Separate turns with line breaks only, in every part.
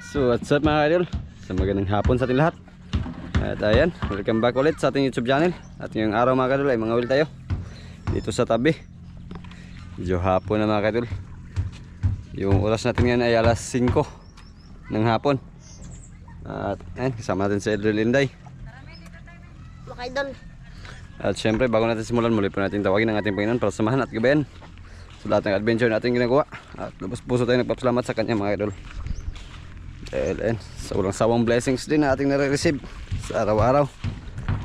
So what's up mga idol? So magandang hapon sa ating lahat. At ayan, welcome back ulit sa ating YouTube channel. At ngayong araw mga idol ay mga will tayo dito sa tabi. Medyo hapon na mga idol. Yung oras natin ngayon ay alas 5 ng hapon. At ayan, kasama natin si Edril Inday
Mga idol.
At syempre bago natin simulan, muli po natin tawagin ang ating Panginoon para samahan at gabayan sa lahat ng adventure natin ginagawa. At lubos puso tayo nagpapasalamat sa kanya mga idol. Dahil sa walang sawang blessings din na ating nare-receive sa araw-araw,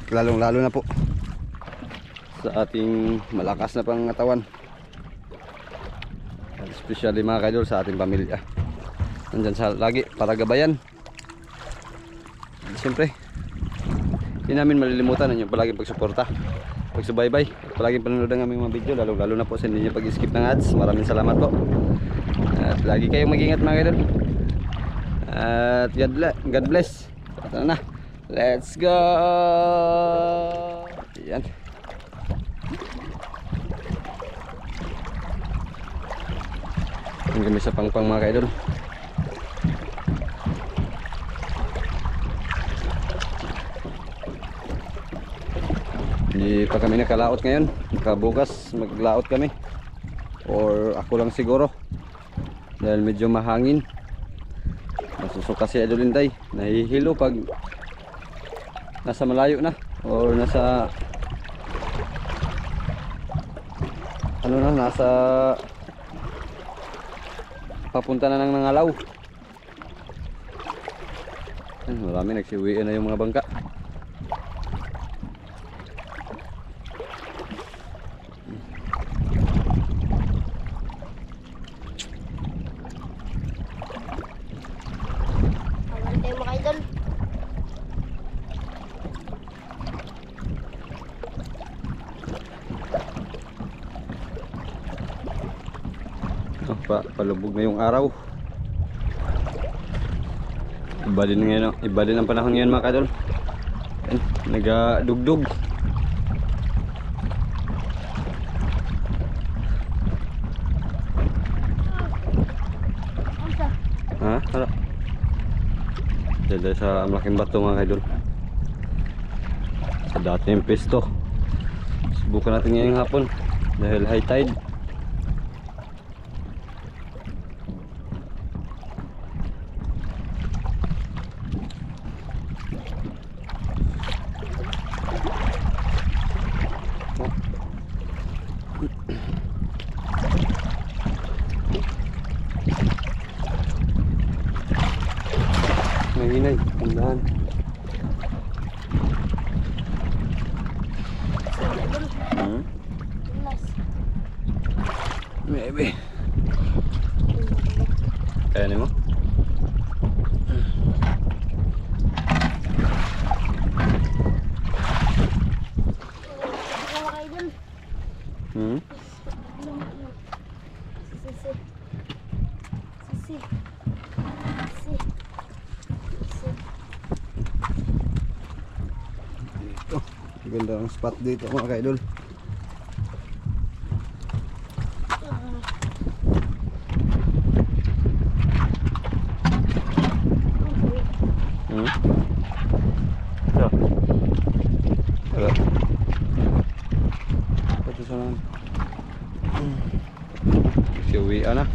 lalong lalo na po sa ating malakas na pangatawan, at especially mga kaidol sa ating pamilya. Nandyan sa lagi para gabayan. At siyempre hindi namin malilimutan ang inyong palaging pagsuporta, pagsubaybay, palaging panonood ng aming mga video, lalong lalo na po sa hindi nyo pag-skip ng ads. Maraming salamat po. At lagi kayong mag-ingat mga kaidol. At God bless. Tara na. Let's go. Yan. Ang kami sa pangpang mga kaidol. Hindi pa kami nakalaot ngayon. Bukas maglaot kami. Or ako lang siguro. Dahil medyo mahangin. Nasusuka si Idol Inday, nahihilo pag nasa malayo na or nasa nasa papunta na ng nangalaw. Marami nagsiuwian na yung mga bangka. Palubog na yung araw. Iba din ang panahon ngayon mga kadol. Nagadugdug. Ha? Hala. Dahil sa malaking bato mga kadol. Sa dati yung pesto. Subukan natin ngayong hapon dahil high tide. Mahinay, tandaan. Maybe. Kaya ni mo? Ganda ang spot dito mga kaidol. Ito sana. Siuwian na.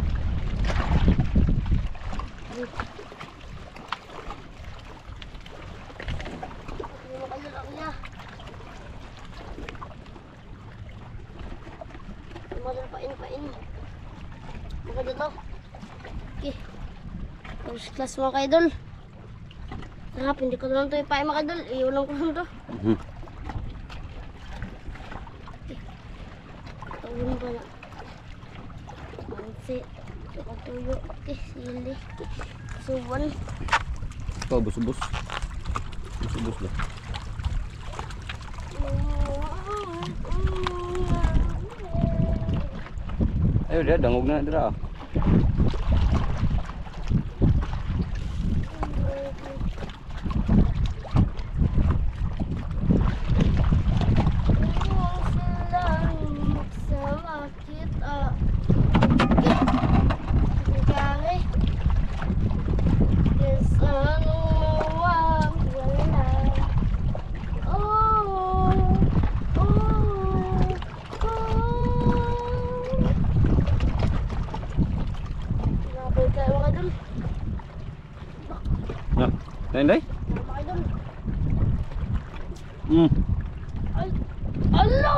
Pain. Maganda to. Okay. First class mga kaidol. Sarap, hindi ko lang ito ipain mga kaidol. Iulang ko lang ito. Okay. Tawin pa na. Mansi. Patuyo. Okay, sili. Suwan.
Ito, bus-bus. Bus-bus lang. Ayo dia dangog na dira. Day?
Mga idol. Ay! Ala!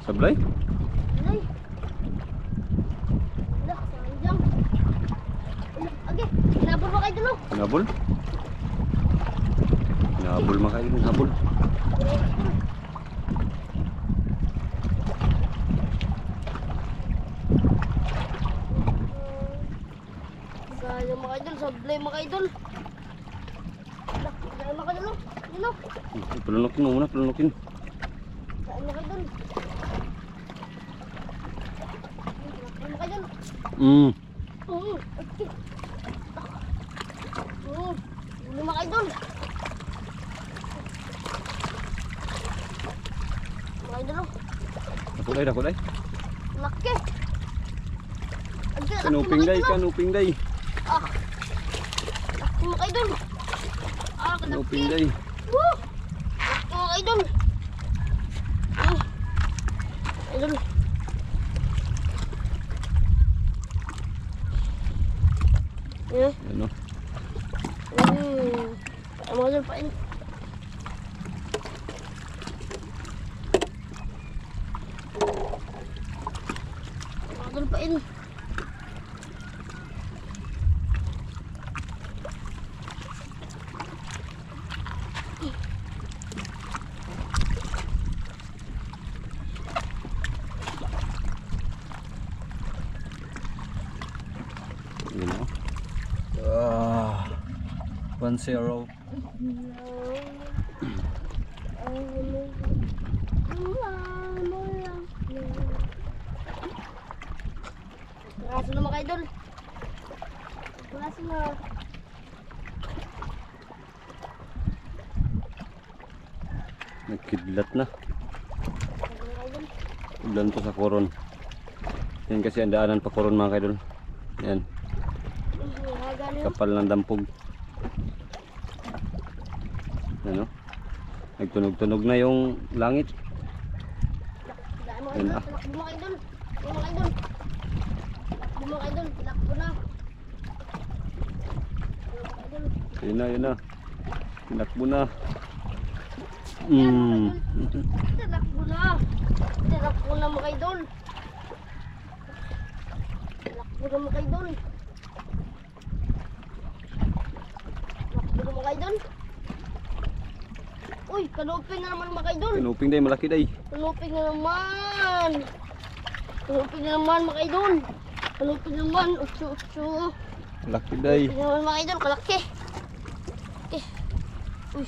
Sablay?
Ay! Ala, sayang. Ala, agi, hinabol mga idol oh.
Hinabol? Hinabol mga kaidol, hinabol.
Sayang mga idol, sablay mga idol. Ala, sayang mga idol oh. Yun oh.
Palunukin mo muna, palunukin.
Sayang mga idol. Sayang mga idol. Okay. Huli mga idol. Mga idol oh.
Dakulay, dakulay.
Laki. Agi, laki
Kanuping
mga
day,
idol oh.
kanuping day.
Ah. Laki mga idol. Ah,
Kanuping
laki.
day.
Woo! Laki mga idol. Idol. Yeah.
Ano?
Ang mga idol pa in. Mga idol pa in.
Yun o. 1-0. Kaso na mga idol. Kaso na. Nagkidlat na.
Mga idol.
Ulan to sa koron. Yan kasi ang daanan pa koron mga kaidol. Yan.
Haga na yun.
Kapal ng dampog. Ano? Nagtunog-tunog na yung langit.
Daan mga
Yun
idol.
na.
Tilakbo mga idol. Yung mga idol. Tilakbo mga idol. Tilakbo na. Yung mga idol.
Yun na, yun na. Tinakbo na.
Yan mga idol. Tilakbo na. Tilakbo na mga idol. Tilakbo na mga idol. Tilakbo na mga idol. Uy, kanuping na naman mga idol.
Kanuping day, malaki day.
Kanuping na naman. Kanuping na naman mga idol. Kanuping na naman. Utsu-utsu.
Malaki day.
Kanuping na naman mga idol. Kalaki. Okay. Uy.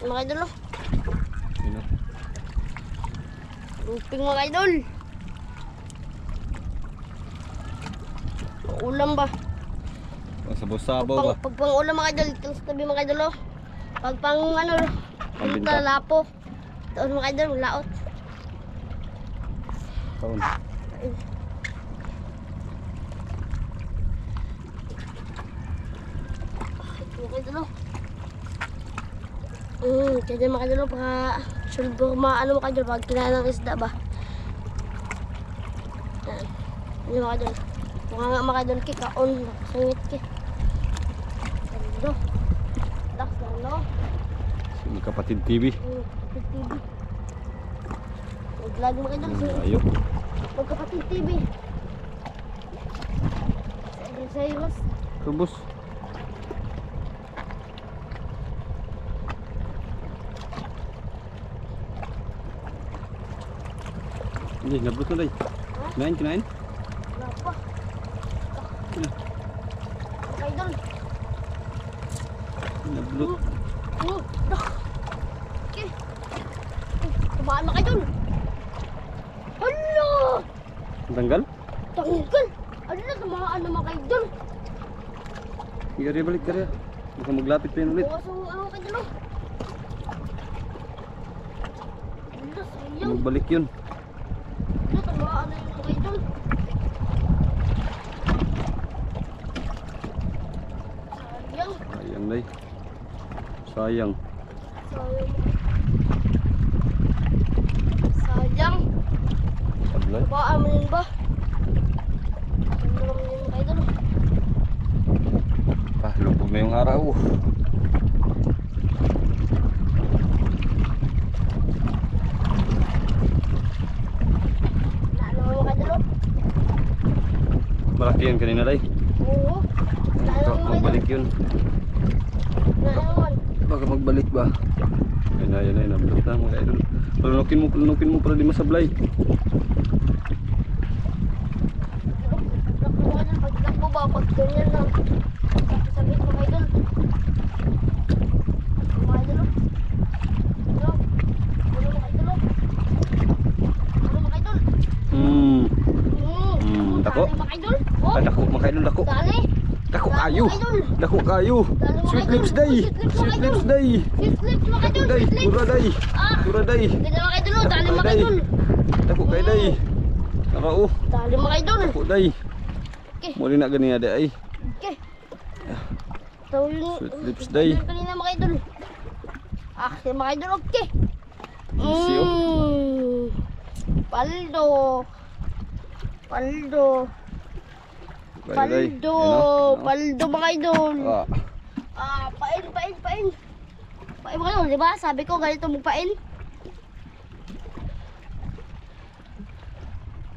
Mga idol oh.
Yun na.
Kanuping mga idol. Ulam ba?
Sabaw-sabaw ba?
Pag pang ulam mga idol. Ito sa tabi mga idol oh. Pag pang ano.
Pambinta.
Lapo. Ito mga idol. Laot.
Kaon.
Ayun. Ito mga idol oh. Kaya mga idol oh. Baka sulbur ano mga idol. Pag kinain ng isda ba. Yan. Yan mga idol. Mga nga mga idol ki. Kaon. Sangit ki. Sando. Laks na no.
Sini Kapatid TV.
TV. Vlog mga idol.
Ayok.
Magkapatid TV. Sa iwas.
Kubos. Hindi, nablot na day. Kinain, kinain.
Wala pa. Mga idol.
Nablot.
Okay. Kumaan mga idol. Hala!
Tanggal?
Tanggal! Ano na tumaan na mga idol?
Gari, balik gari. Baka maglapit pa yun ulit.
Bukas ang ano mga idol. Hala, sayang.
Magbalik yun.
Hala, tumaan na yung mga idol. Sayang.
Sayang day. Sayang.
Sayang. Sayang.
Sablay.
Baka mo yun ba? Ano naman yun mga idol?
ngayong araw.
Ano mo mga idol?
Malaki yan kanina day.
Oo.
Baka magbalik yun.
Naon.
Baka magbalik ba? Yan na, nabalot na mga idol. Palunukin mo para di masablay.
Takbo ba? Pag ganyan lang. Sakit mga idol. Mga idol. Ano? Ano mga idol? Ano mga idol?
Dako.
Dali mga idol. Oh,
Dako mga idol, dako.
dali.
Dako
Dali,
kayo.
mga idol.
Dako kayo.
Dali, mga
Sweet
idol.
lips day.
Sweet lips, mga
Sweet lips
idol.
day.
Flip mga
Dako
idol.
day.
Flip.
Tura day.
Ah,
Tura day.
ganda mga idol. Dali mga
Day.
idol.
Dako kay day. Nakao.
Dali mga idol.
Dako day.
Okay.
Muli na ganyan day ay.
Okay. So yun.
Sweet lips day.
Kanina mga idol. Ah, si mga idol. Okay.
Easy, oh.
Paldo. Paldo.
Bye, day.
Paldo.
Yan, oh.
Paldo mga idol.
Ah.
Pain. Pain mga idol, di ba? Sabi ko ganito magpain.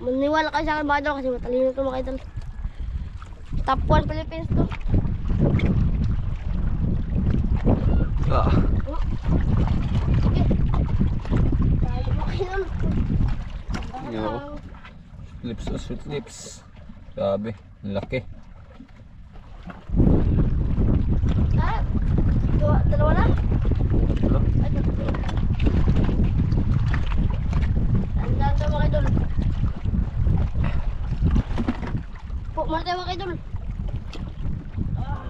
Maniwala kayo sa akin mga idol kasi matalino to mga idol. Top 1 Philippines to.
Ah.
Okay. Tayo mga idol.
Yo. Lips, oh, sweet lips. Grabe, laki.
Ah, dalawa na?
Tatlo.
Ay, tatlo. Tandaan to mga idol. Po, muna tayo mga idol. Ah.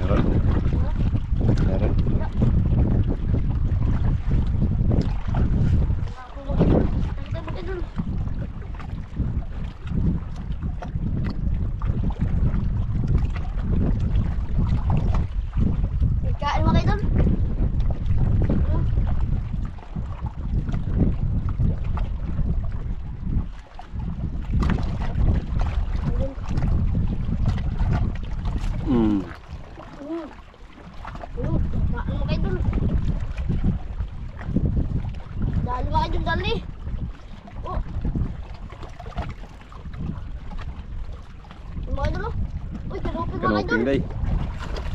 Meron. Meron.
Ako mga idol. Tandaan mga idol. Kain mga idol.
Mm.
Kain mga idol. Dali mga idol, dali. Oh. Mga idol, oh. Uy, kanupin mga idol.
Kanoping day.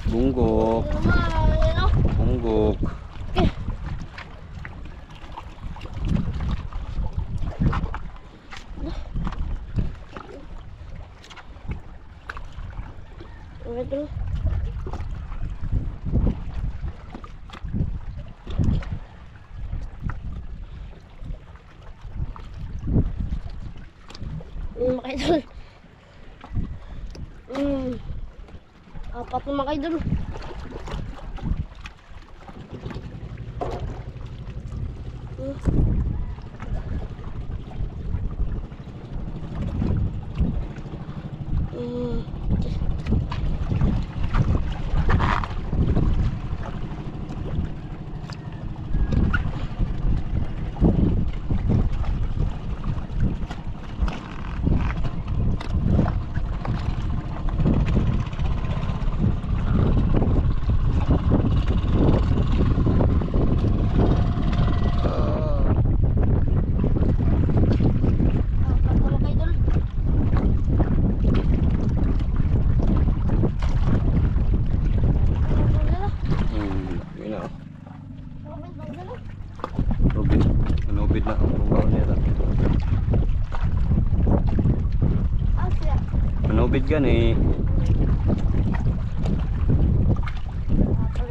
Bunggok.
Ano naman, yan, oh.
Bunggok.
Okay. Mga idol. Mga idol. Apat na mga idol. Apat na mga idol.
Yun na.
Mga idol.
Rubid. Manubid na ang bubaw niya.
Ah, siya.
Manubid gan eh.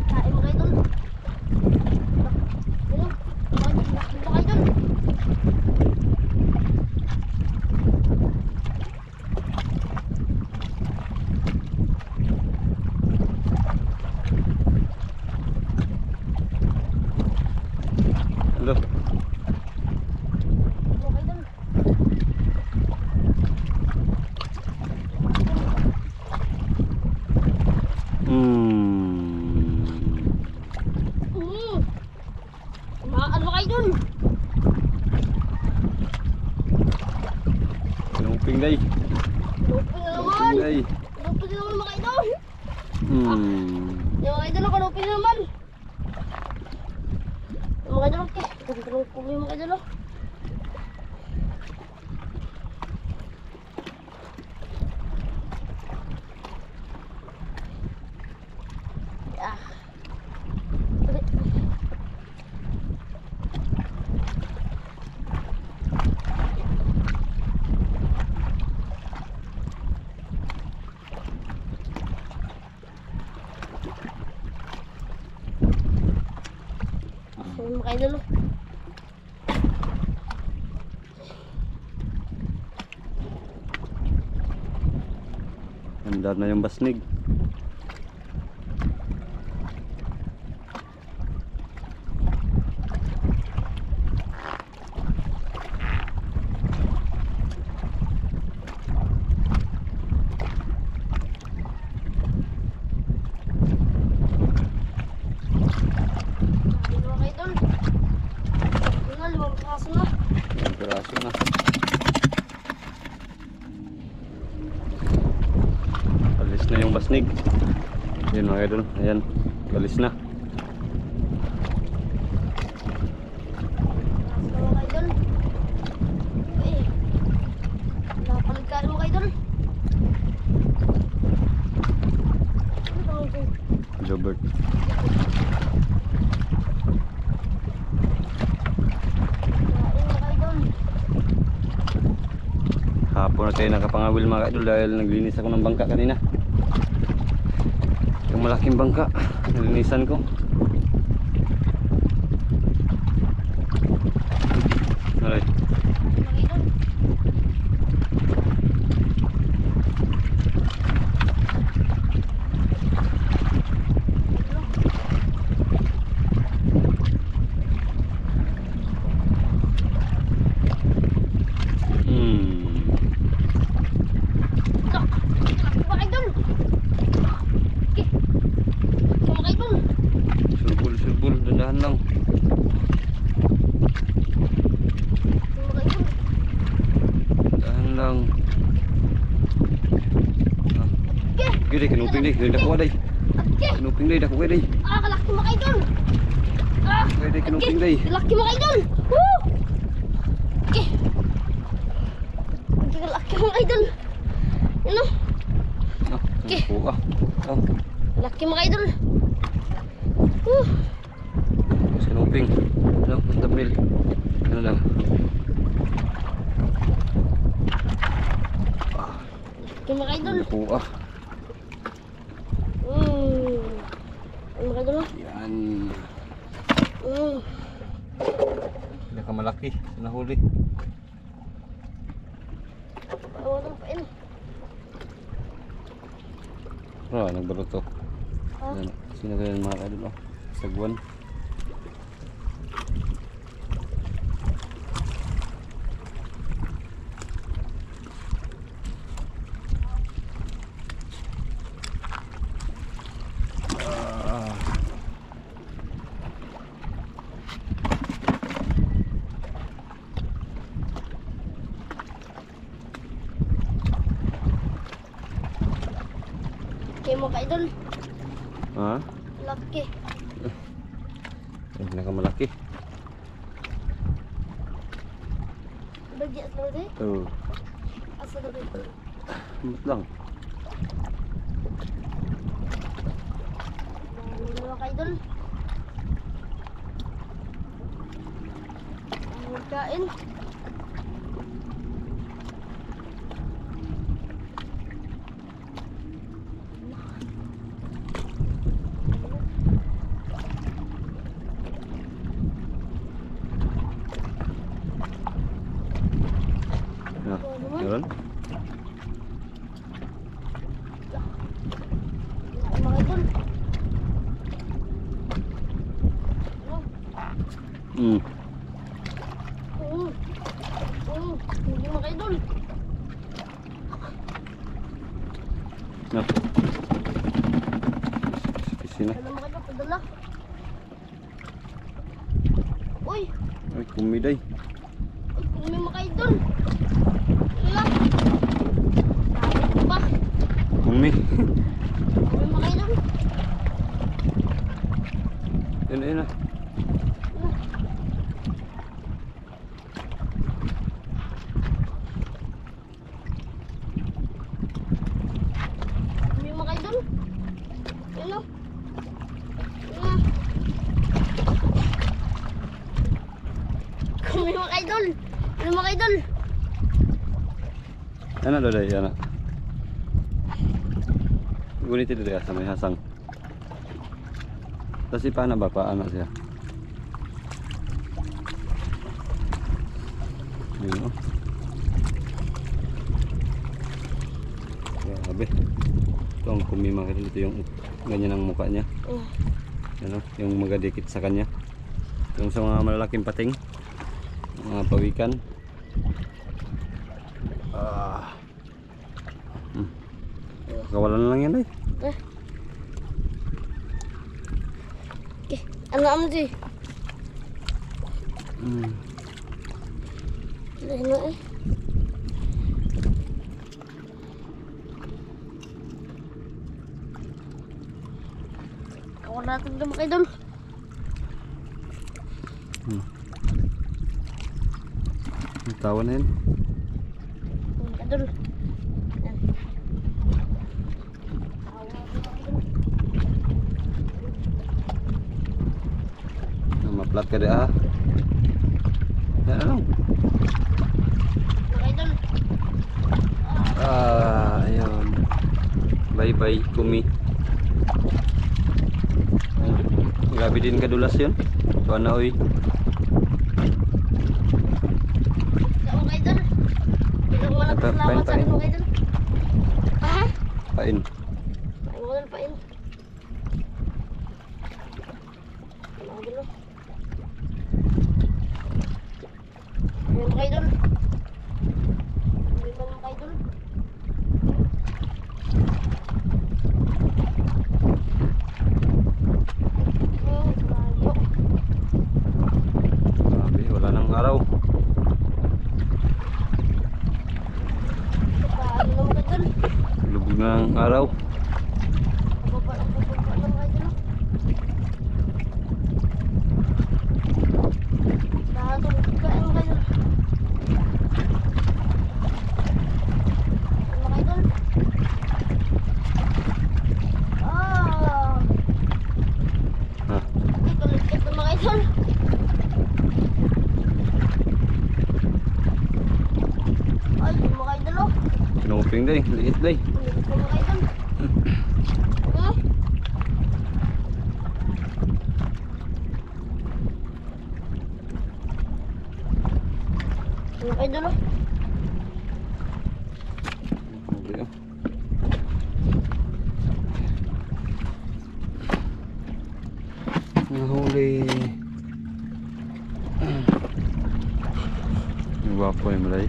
Kain mga idol. Ano? Mga idol.
Hello.
Mga idol. Mga ano mga idol.
Kinuping day.
Kanupin na naman.
Kinuping day.
Kanupin na naman mga idol.
Hmm.
Yung mga idol, kanupin na naman. Yung mga idol, okay. Ganda ng kulo yung mga idol. Ah. Yung mga idol.
Andar na yung basnig.
Yung mga idol. Yun na, 5 kaso na.
Yung piraso na. Alis na yung basnig. Yun mga idol. Ayan. Alis na.
Mga idol. Ay. Napaligkaan mga idol. Ano ba mga idol?
Jobert.
Mga idol.
Hapon na tayo nakapangawil mga idol dahil naglinis ako ng bangka kanina. Yung malaking bangka, nilinisan ko. Alright.
Mga idol. Mga idol. Okay. Mga idol.
Sulbul, dandahan lang.
Mga idol.
Dandahan lang. Ah.
Okay.
Gede, kinuping day. Gede ako day.
Okay.
Kinuping day, dako day.
Ah, kalaki mga idol. Ah.
Gede, kinuping day.
Kalaki mga idol. Woo! Okay. Okay, kalaki mga idol. Ano?
Ah,
Okay.
naku, ah. Ah,
Kalaki mga idol. Woo!
mas kinuping. Ano, thumbnail. Ano lang.
Okay mga idol.
Naku, ah.
Ano mga idol?
Yan.
Mm.
Pinakamalaki sa nahuli.
Walang pain.
Ah, nagbalot to.
Ah.
Yan. Sino kaya mga kadol, oh? Sagwan.
Okay mga idol.
Ha?
Laki.
Ay, pinakamalaki.
Bagi at lang din.
Oh,
Asa na rin.
mat lang.
Mga idol. Ang magkain.
Ya, meron.
Mga idol.
Hmm.
Hindi mga idol.
Na. Kisi na.
Ano mga idol? Padala. Uy!
Ay, kumiday.
Uy, kung may mga idol. Wala. ba?
Umi.
Kami mga idol.
Yun na.
Kami mga idol. Yan o. Yan. Kami mga idol. Kami mga idol.
Ano doday, ano? Gunit ito sa may hasang. Tapos paano ba? Paano siya? Yun o. Grabe. Ito ang kumima kita. Ito yung ganyan ang mukha niya. Ano? Yung magadikit sa kanya. Yung sa mga malalaking pating. Mga pawikan. Kawalan na lang yan eh.
Okay. Ano di? Ano eh? Kawan natin ito mga idol.
Tawa na yan.
Mga idol. Yan.
Maplat ka di ah. Yan ano?
Mga idol.
Ayun. Bye bye kumi. Grabe din kadulas yun. Tuwa na oy.
Mga idol. Ilang malapit
Pain,
salamat sa akin
pain.
mga idol. Ah?
Pain.
Pain mga idol, pain. Mga idol. Ayan mga idol. Ayan mga idol. Layo.
Grabe, wala nang araw.
Paano na mga idol?
Lubog na ang araw.
Pababa na mga idol. Lahat ng kain mga idol. Mga idol.
Ha?
Ay, kulit na mga idol. Ay, mga idol oh.
Pinuping day, liit day.
Kulit na mga idol. Hmm? Mga idol oh.
Okay, oh. Nahuli. Ang gwapo yung malay.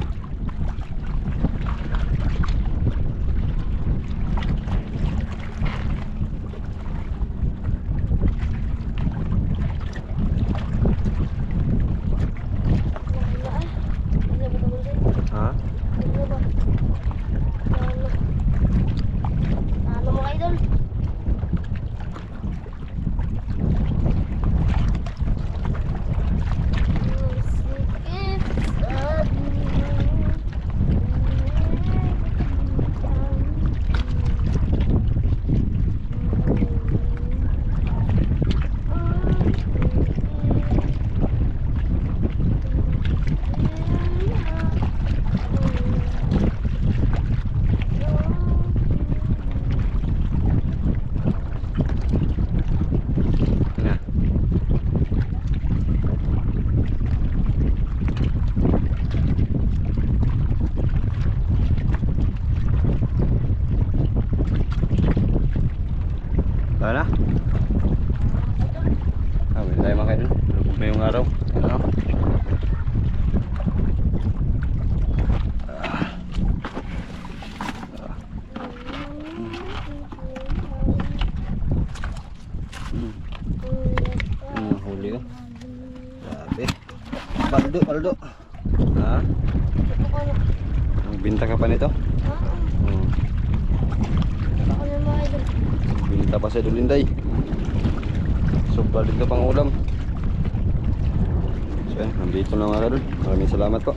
Ha?
Ano mga idol?
Nga. Tayo na? May tayo mga kaidol. Lubog na yung araw. Ano? Huli ko. Grabe. Paldo. Ha? Magbinta ka pa nito? Isa pa sa Dulinday. Sobra dito pang ulam. So yan, nandito na mga kadol. Maraming salamat po.